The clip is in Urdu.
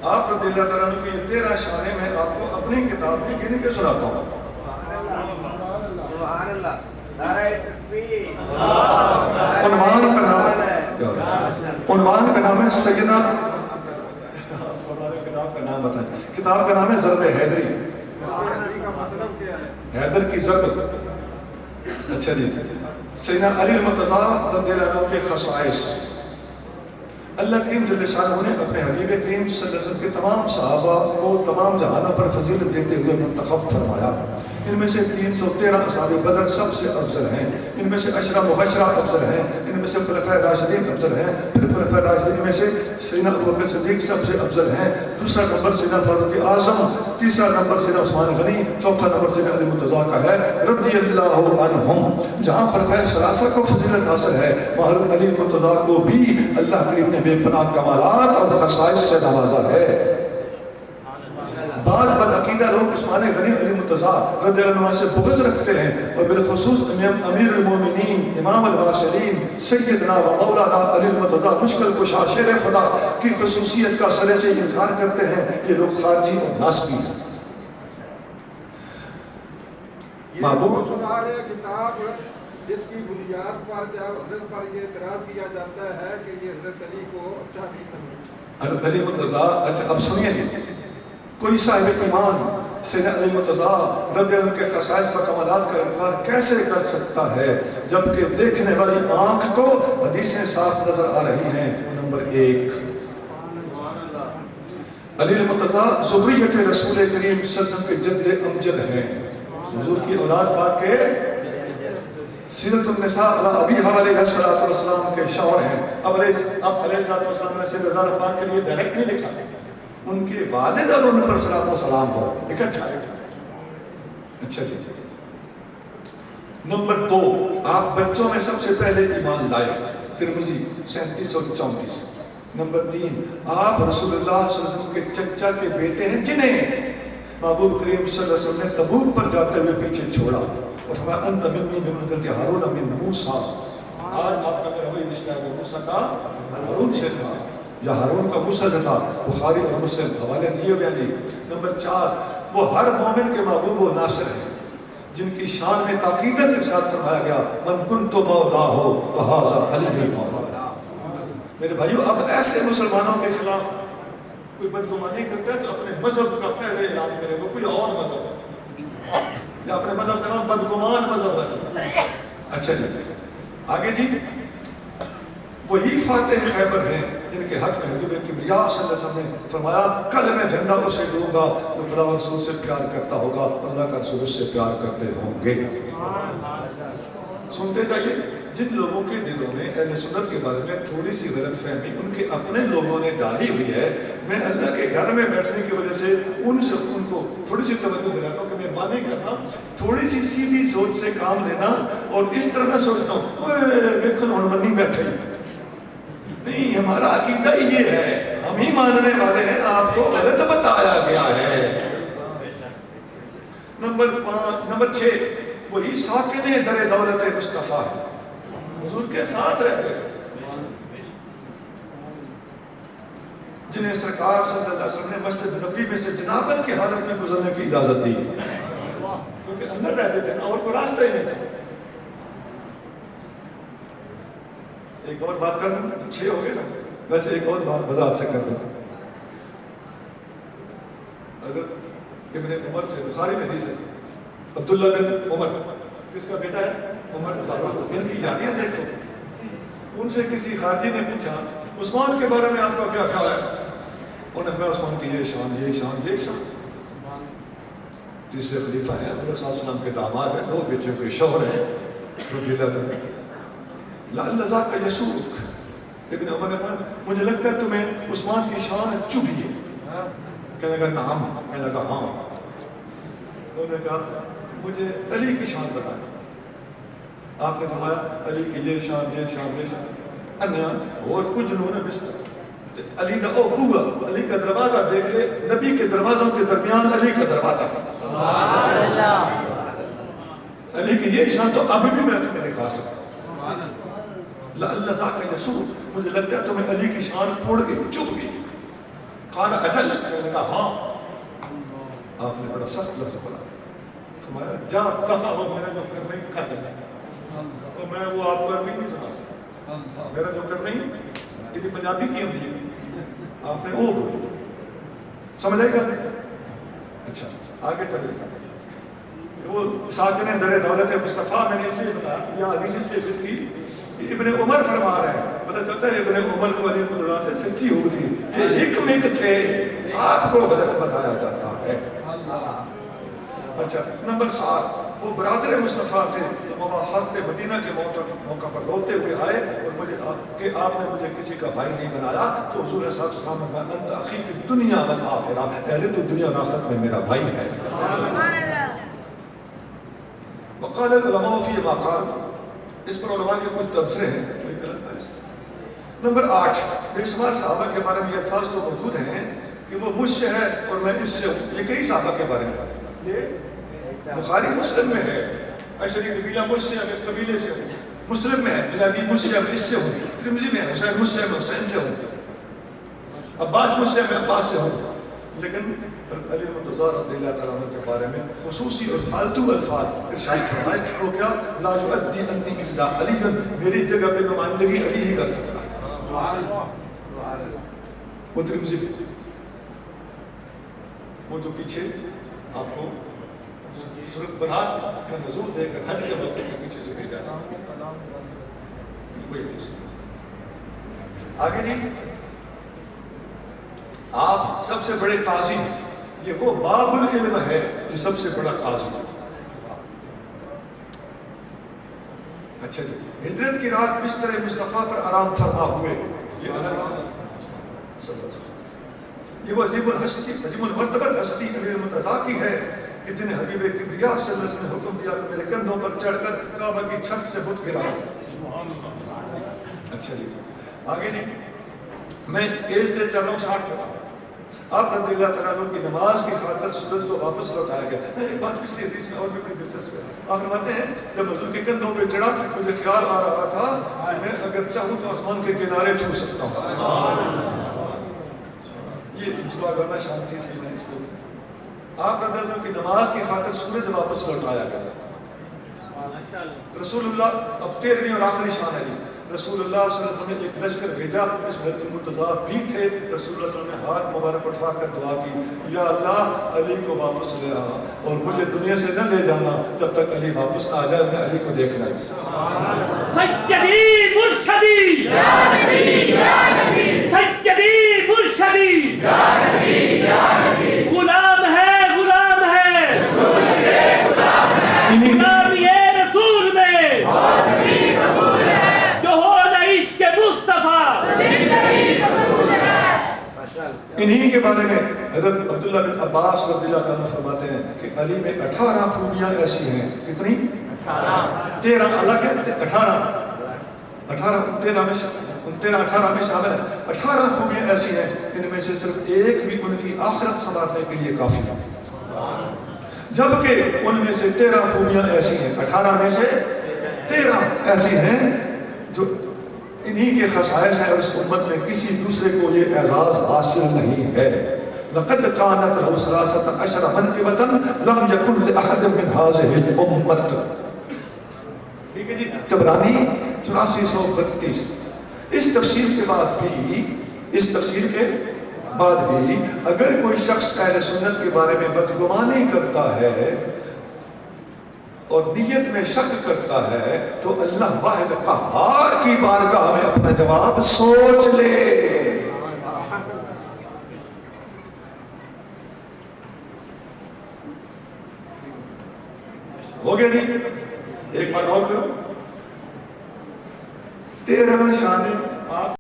آپ رضی اللہ تعالیٰ عنہ کی 13 شانیں میں آپ کو اپنی کتاب میں گن کے سناتا ہوں. عنوان کا نام ہے سیدنا، کتاب کا نام بتائیں. کتاب کا نام ہے ضرب حیدری. حیدر کی ضرب. اچھا جی. سیدنا علی المرتضیٰ رضی اللہ عنہ کے خصائص. اللہ کریم جل شانہ نے اپنے حبیب کریم صلی اللہ علیہ وسلم کے تمام صحابہ کو تمام جہانوں پر فضیلت دیتے ہوئے منتخب فرمایا. ان میں سے 313 اصحاب بدر سب سے افضل ہیں. ان میں سے 10 مبشرہ افضل ہیں. ان میں سے خلفائے راشدین افضل ہیں. پھر خلفائے راشدین میں سے سیدنا ابوبکر صدیق سب سے افضل ہیں. دوسرا نمبر سیدنا فاروق اعظم. تیسرا نمبر سیدنا عثمان غنی. چوتھا نمبر سیدنا علی مرتضیٰ کا ہے رضی اللہ عنہم. جہاں خلفائے ثلاثہ کو فضیلت حاصل ہے، وہاں علی مرتضیٰ کو بھی اللہ کریم نے بے پناہ کمالات اور خصائص سے نوازا ہے. بعض بدعقیدہ لوگ عثمان غنی علی مرتضیٰ رضی اللہ عنہ سے بغض رکھتے ہیں، اور بالخصوص امیر المومنین امام الواصلین سیدنا و مولانا علی مرتضیٰ مشکل کشا شیر خدا کی خصوصیت کا سرے سے انکار کرتے ہیں. یہ لوگ خارجی اور ناسبی ہیں. محبوب کتاب جس کی بنیاد پر جب حضرت پر یہ اعتراض کیا جاتا ہے کہ یہ حضرت علی کو اچھا نہیں سمجھتا. حضرت علی مرتضیٰ. اچھا اب سنیے جی، کوئی صاحب ایمان سیدنا علی مرتضیٰ رضی اللہ عنہ کے خصائص و کمالات کا انکار کیسے کر سکتا ہے جبکہ دیکھنے والی آنکھ کو حدیثیں صاف نظر آ رہی ہیں. نمبر 1، علی مرتضیٰ ذریت رسول کریم صلی اللہ علیہ وسلم کے جد امجد ہیں. حضور کی اولاد پاک کے سیدۃ النساء ابیہا علیہ السلام کے شوہر ہیں. اب علیہ السلام نے سیدہ زہرا پاک کے لیے ڈائریکٹ نہیں لکھا، ان کے والد اور ان پر صلاۃ و سلام ہو اکٹھا. اچھا جی. نمبر 2، آپ بچوں میں سب سے پہلے ایمان لائے. ترمذی 3734. نمبر 3، آپ رسول اللہ صلی اللہ علیہ وسلم کے چچا کے بیٹے ہیں جنہیں محبوب کریم صلی اللہ علیہ وسلم نے تبوک پر جاتے ہوئے پیچھے چھوڑا اور فرمایا انت منی بمنزلۃ ہارون من موسیٰ. آج آپ کا میرا وہی رشتہ ہے، موسیٰ کا ہارون سے تھا یا ہارون کا موسیٰ سے تھا. بخاری اور مسلم حوالے دیے ہوئے جی. نمبر 4، وہ ہر مومن کے محبوب و ناصر ہیں جن کی شان میں تاکیدن کے ساتھ فرمایا گیا من کنت مولاہ فہذا علی مولا. میرے بھائیو، اب ایسے مسلمانوں کے خلاف کوئی بدگمانی کرتا ہے تو اپنے مذہب کا پہلے اعلان کرے وہ کوئی اور مذہب ہے، یا اپنے مذہب کا نام بدگمان مذہب رکھے. اچھا جی. آگے جی، وہی فاتح خیبر ہیں جن کے حق میں حبیب کبریا صلی اللہ علیہ وسلم نے فرمایا کل میں جھنڈا اسے دوں گا جو خدا و رسول سے پیار کرتا ہوگا، اللہ کا رسول سے پیار کرتے ہوں گے. سنتے جائیے. جن لوگوں کے دلوں میں اہل سنت کے بارے میں تھوڑی سی غلط فہمی ان کے اپنے لوگوں نے ڈالی ہوئی ہے، میں اللہ کے گھر میں بیٹھنے کی وجہ سے ان کو تھوڑی سی توجہ دلاتا ہوں کہ مہربانی کرنا، تھوڑی سی سیدھی سوچ سے کام لینا اور اس طرح نہ سوچنا دیکھو ہم منی بیٹھے نہیں. ہمارا عقیدہ یہ ہے، ہم ہی ماننے والے ہیں، آپ کو غلط بتایا گیا ہے. نمبر 6، وہی ساکن در دولت مصطفیٰ ہے، حضور کے ساتھ رہتے تھے، جنہیں سرکار صلی اللہ علیہ وسلم نے مسجد نبوی میں سے جنابت کی حالت میں گزرنے کی اجازت دی کیونکہ اندر رہتے تھے اور کوئی راستہ ہی نہیں تھا. ایک اور بات کر دوں، 6 ہو گئے نا، ویسے ایک اور بات وضاحت سے کر دوں. اگر ابن عمر سے بخاری میں حدیث ہے، عبداللہ بن عمر کس کا بیٹا ہے؟ عمر فاروق. ان کی یادیاں دیکھو. ان سے کسی خارجی نے پوچھا عثمان کے بارے میں آپ کا کیا خیال ہے؟ انہوں نے کہا عثمان کی یہ شان، یہ شان، یہ شان. تیسرے خلیفہ ہیں، حضرت صلی اللہ علیہ وسلم کے داماد ہیں، 2 بیٹوں کے شوہر ہیں رضی اللہ عنہ. لعل ذاک یسوءک. ابن عمر نے کہا مجھے لگتا ہے تمہیں عثمان کی شان چبھی ہے. کہنے لگا نعم. کہنے لگا ہاں. انہوں نے کہا مجھے علی کی شان بتا. آپ نے فرمایا علی کی یہ شان، یہ شان، یہ شان. انیا اور کچھ لوگوں نے بستا علی دا او ہوا، علی کا دروازہ دیکھ لے، نبی کے دروازوں کے درمیان علی کا دروازہ. سبحان اللہ. علی کی یہ شان تو ابھی بھی میں تمہیں دکھا سکتا. لعل ذاک یسوءک. مجھے لگتا ہے تمہیں علی کی شان پھوڑ گئی، چپ گئی. قال اجل، کہنے لگا ہاں. آپ نے بڑا سخت لفظ بولا، فرمایا جا دفع ہو، میرا جو کرنا ہی کر لگا. تو میں وہ آپ پر بھی نہیں سنا سکتا، میرا جو کرنا ہی یہ پنجابی کی ہوتی ہے، آپ نے وہ بولی. سمجھ آئی گا؟ اچھا آگے چلے. وہ ساکن در دولت مصطفیٰ میں نے اس لیے بتایا، یہ حدیث اس لیے لکھی کہ ابن عمر فرما رہے ہیں، پتہ چلتا ہے ابن عمر کو علی اللہ سے سچی ہوتی ہے، یہ حکمت تھے، آپ کو غلط بتایا جاتا ہے. اچھا نمبر 7، وہ برادر مصطفیٰ تھے، وہ حق مدینہ کے موقع پر روتے ہوئے آئے اور مجھے کہ آپ نے مجھے کسی کا بھائی نہیں بنایا. تو حضور صلی اللہ علیہ وسلم نے فرمایا انت اخی فی الدنیا والآخرہ، پہلے تو دنیا اور آخرت میں میرا بھائی ہے. وقال العلماء فی ما قال، اس پر علماء کے کچھ تبصرے ہیں. نمبر 8، بے شمار صحابہ کے بارے میں یہ الفاظ تو موجود ہیں کہ وہ مجھ سے ہے اور میں اس سے ہوں. یہ کئی صحابہ کے بارے میں، یہ بخاری مسلم میں ہے، اشری قبیلہ مجھ سے، میں اس قبیلے سے ہوں. مسلم میں ہے جنابی مجھ سے، میں اس سے ہوں. ترمذی میں ہے حسین مجھ سے، میں حسین سے ہوں. عباس مجھ سے، میں عباس سے ہوں. لیکن علی مرتضیٰ رضی اللہ تعالیٰ عنہ کے بارے میں خصوصی اور فالتو الفاظ ارشاد فرمائے کہ وہ کیا، لا یؤدی انی الا علی، میری جگہ پہ نمائندگی علی ہی کر سکتا ہے. وہ ترمذی وہ جو پیچھے آپ کو صورت برات کا نزول دے کر حج کے وقت کے پیچھے سے بھیجا تھا. آگے جی، آپ سب سے بڑے قاضی، یہ وہ باب العلم ہے جو سب سے بڑا قاضی. اچھا جی، ہجرت کی رات بستر مصطفیٰ پر آرام فرما ہوئے، یہ یہ وہ عظیم الہستی، عظیم المرتبت ہستی امیر المرتضیٰ کی ہے کہ جنہیں حبیب کبریا صلی اللہ علیہ وسلم نے حکم دیا کہ میرے کندھوں پر چڑھ کر کعبہ کی چھت سے بت گراؤ. اچھا جی، آگے جی، میں تیز تیز چل رہا ہوں، 60 چلا. آپ رضی اللہ تعالیٰ عنہ کی نماز کی خاطر سورج کو واپس لوٹایا گیا. ایک بات پچھلی حدیث میں اور بھی بڑی دلچسپ ہے. آپ فرماتے ہیں جب حضور کے کندھوں پہ چڑھا مجھے خیال آ رہا تھا کہ میں اگر چاہوں تو آسمان کے کنارے چھو سکتا ہوں. یہ دعا کرنا شانتی سے میں اس کو. آپ رضی اللہ عنہ کی نماز کی خاطر سورج واپس لوٹایا گیا. رسول اللہ، اب 13ویں اور آخری شان ہے. رسول اللہ صلی اللہ علیہ وسلم نے ایک لشکر بھیجا، اس میں مرتضیٰ بھی تھے. رسول اللہ صلی اللہ علیہ وسلم نے ہاتھ مبارک اٹھا کر دعا کی، یا اللہ علی کو واپس لے آ اور مجھے دنیا سے نہ لے جانا جب تک علی واپس آ جائے، میں علی کو دیکھنا ہے. سجدی مرشدی یا نبی یا نبی، سجدی مرشدی یا نبی یا نبی، غلام ہے غلام ہے رسول کے غلام ہے، غلام یہ رسول میں بہت بھی قبول ہے، جو ہو نہ عشق مصطفیٰ زندگی قبول ہے. انہی کے بارے میں حضرت عبداللہ بن عباس رضی اللہ عنہ فرماتے ہیں کہ علی میں 18 خوبیاں ایسی ہیں. کتنی؟ 13 الگ ہے، 18 میں شامل ہے. 18 خوبیاں ایسی ہیں، ان میں سے صرف ایک بھی ان کی آخرت سنوارنے کے لیے کافی ہے، جبکہ ان میں سے 13 خوبیاں ایسی ہیں، 18 میں سے 13 ایسی ہیں جو انہی کے خصائص ہیں اور اس امت میں کسی دوسرے کو یہ اعزاز حاصل نہیں ہے. لقد كانت له 13 منقبة لم يكن لأحد من هذه الأمة. ٹھیک ہے جی، طبرانی 8432. اس تفسیر کے بعد بھی اگر کوئی شخص اہل سنت کے بارے میں بدگمانی کرتا ہے اور نیت میں شک کرتا ہے تو اللہ واحد قہار کی بارگاہ میں اپنا جواب سوچ لے. ہو گیا جی. ایک بات اور کرو، 13 شانیں آپ